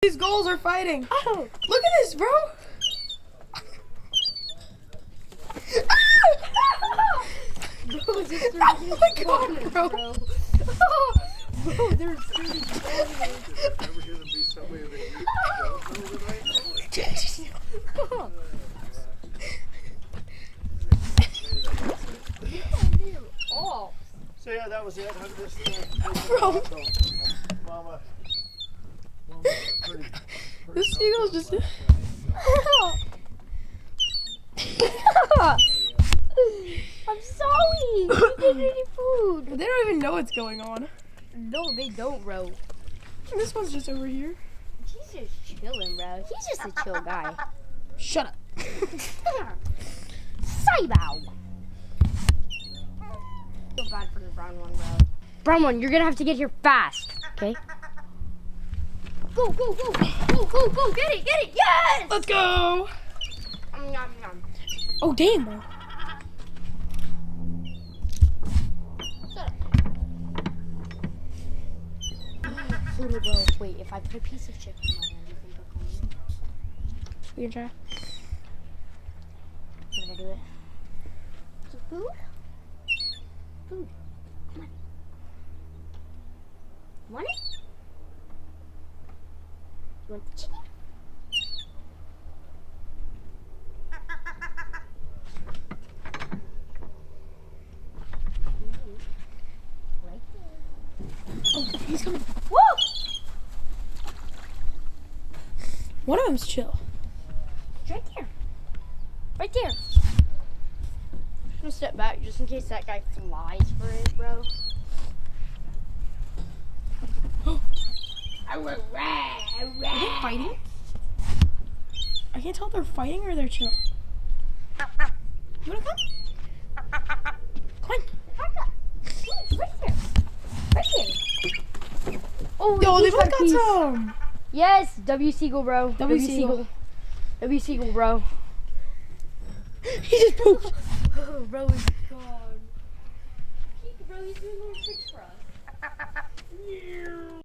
These gulls are fighting. Oh. Look at this, bro. Bro, just Oh my god, bro. Bro, they're shooting oh. So yeah, that was it. Bro. Mama. This seagull's just. I'm sorry. You didn't eat any food. They don't even know what's going on. No, they don't, bro. This one's just over here. He's just chilling, bro. He's just a chill guy. Shut up. Seagull. Feel bad for the brown one, bro. Brown one, you're gonna have to get here fast, okay? Go, go, go, go, go, go! Get it, get it! Yes! Let's go. Nom, nom. Oh damn, bro. Pluto, bro. Wait, if I put a piece of chip in my hand, you think they'll come in? We can try. I'm gonna do it. Is it food? Food. Come on. You want it? You want the chicken? Right there. Oh, he's coming. Woo! One of them's chill. Right there. Right there. I'm gonna step back just in case that guy flies for it, bro. Are they fighting? I can't tell if they're fighting or they're chill. You wanna come? Come on. Right there. Right there. Oh, Yo, they he's both got a got piece. some. Yes, W Seagull, bro. W Seagull. W Seagull, bro. He just pooped. Oh, bro, he's gone. Bro, he's doing little tricks for us.